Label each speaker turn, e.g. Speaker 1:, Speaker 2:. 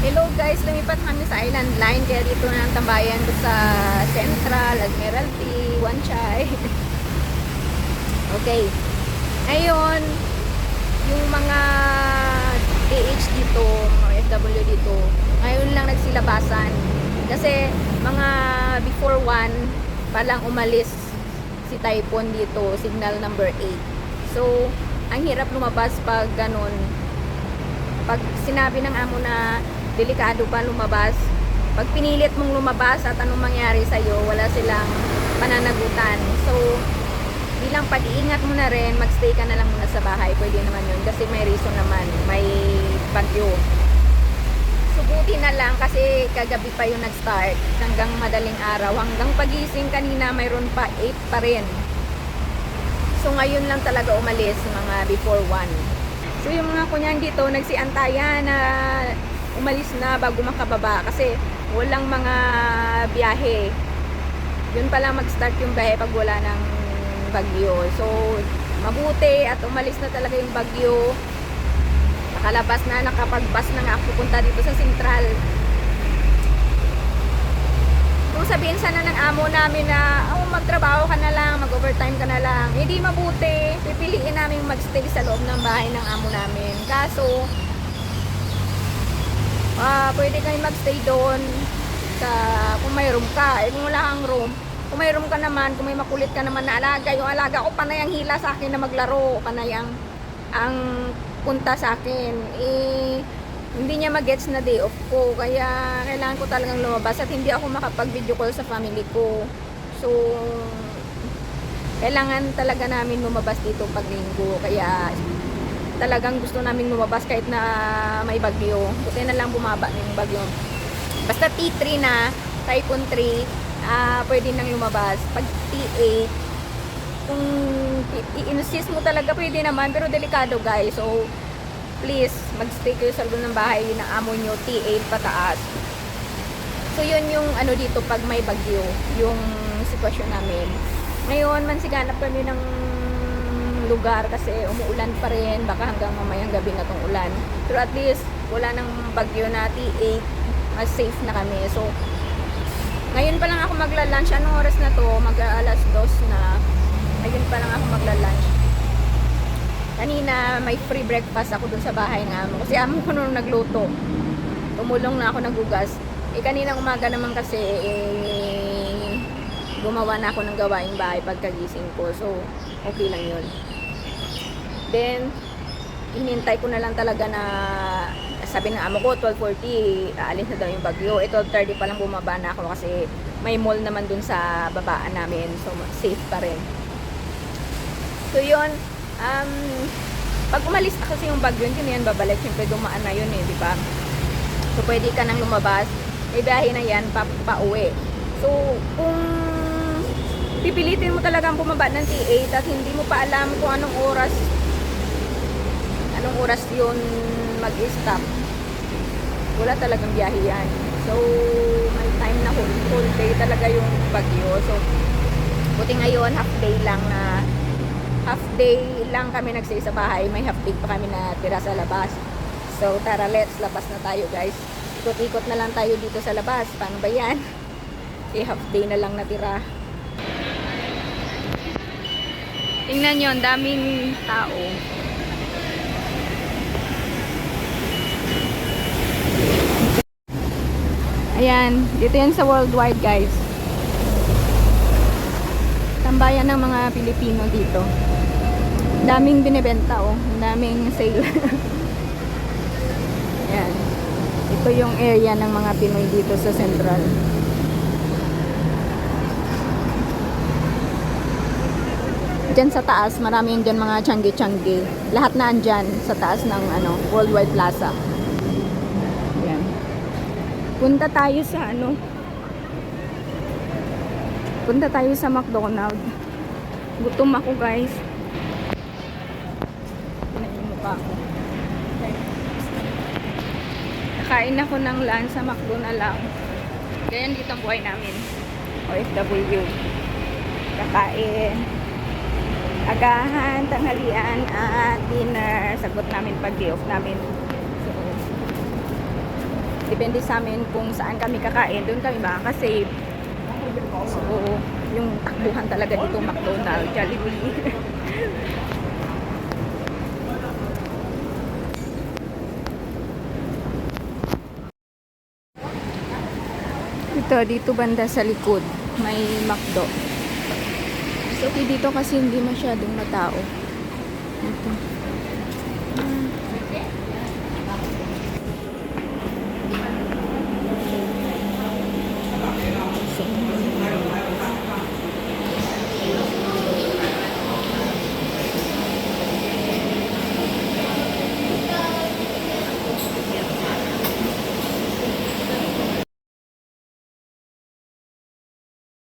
Speaker 1: Hello guys, lumipat kami sa Island Line kaya dito na ang tambayan ko sa Central, Admiralty, Wanchay. Okay. Ngayon, yung mga DH dito, mga FW dito, ngayon lang nagsilabasan. Kasi mga before 1 palang umalis si Typhoon dito, signal number 8. So, ang hirap lumabas pag ganun. Pag sinabi ng amo na delikado pa lumabas, pag pinilit mong lumabas at anong mangyari sa'yo, wala silang pananagutan. So, bilang pag-iingat mo na rin, magstay ka na lang muna sa bahay. Pwede naman yun kasi may reason naman, may bagyo. Subuti na lang kasi kagabi pa yung nag-start hanggang madaling araw. Hanggang pagising kanina mayroon pa 8 pa rin. So, ngayon lang talaga umalis mga before 1. So yung mga kunyan dito nagsiantayan na umalis na bago makababa kasi walang mga biyahe. Yun pala mag-start yung biyahe pag wala ng bagyo. So mabuti at umalis na talaga yung bagyo. Nakalabas na, nakapag-bus na nga ako pupunta dito sa Central. Kung sabihin sana ng amo namin na magtrabaho ka na lang, mag-overtime ka na lang, hindi mabuti. Pipiliin namin magstay sa loob ng bahay ng amo namin. Kaso, pwede kayo magstay doon sa, kung may room ka. Kung wala kang room, kung may room ka naman, kung may makulit ka naman na alaga, yung alaga ko panay ang hila sa akin na maglaro, panay ang punta sa akin. Hindi niya magets na day off ko, kaya kailangan ko talagang lumabas at hindi ako makapag-video call sa family ko. So, kailangan talaga namin lumabas dito pag linggo, kaya talagang gusto namin lumabas kahit na may bagyo. Buti na lang bumaba na yung bagyo. Basta T3 na, Typhoon 3, pwede nang lumabas. Pag T8, kung i-insist mo talaga pwede naman, pero delikado guys. So, please, magstay kayo sa loob ng bahay ng amo nyo, T8 pataas. So, yun yung ano dito pag may bagyo, yung sitwasyon namin. Ngayon, mansiganap kami ng lugar kasi umuulan pa rin, baka hanggang mamayang gabi na tong ulan. Pero at least, wala nang bagyo na T8, mas safe na kami. So, ngayon pa lang ako magla-lunch. Anong oras na to? Mag-alas 2 na. Ngayon pa lang ako magla-lunch. Kanina may free breakfast ako dun sa bahay ng amo. Kasi amo ko nung nagluto. Tumulong na ako nagugas. Kaninang umaga naman kasi gumawa na ako ng gawaing bahay pagkagising ko. So, okay lang yun. Then, hinintay ko na lang talaga na sabi ng amo ko, 12:40, aalis na daw yung bagyo. 12:30 pa lang bumaba na ako kasi may mall naman dun sa babaan namin. So, safe pa rin. So, yun. Pag umalis na kasi yung bagyo, hindi yan babalik. Siyempre dumaan na yun di ba? So, pwede ka nang lumabas. May biyahe na yan, pa-uwi. So, kung pipilitin mo talagang bumaba ng T8 at hindi mo pa alam kung anong oras yun mag-stop, wala talagang biyahe yan. So, may time na whole day talaga yung bagyo. So, buti ngayon, half day lang kami nagsay sa bahay. May half day pa kami na tira sa labas. So, tara, let's labas na tayo guys. Ikot-ikot na lang tayo dito sa labas. Paano ba yan? Half day na lang natira. Tingnan nyo, ang daming tao. Ayan, dito yan sa Worldwide guys. Tambayan ng mga Pilipino dito. Daming binibenta daming sale. Ayan. Ito yung area ng mga Pinoy dito sa Central. Diyan sa taas, marami yung dyan mga tiyanggi-tiyanggi. Lahat na andyan sa taas ng Worldwide Plaza. Ayan. Punta tayo sa Punta tayo sa McDonald's. Gutom ako guys. Pa ako. Nakain ako ng lunch sa McDo na lang. Ganyan dito ang buhay namin. OFW. Kakain. Agahan, tanghalian, at dinner. Sagot namin pag day off namin. So, Depende sa amin kung saan kami kakain, doon kami makaka-save. So, yung takbuhan talaga dito, McDonald's, Jollibee. Dito banda sa likod, may McDo. So, okay dito kasi hindi masyadong matao. Ito.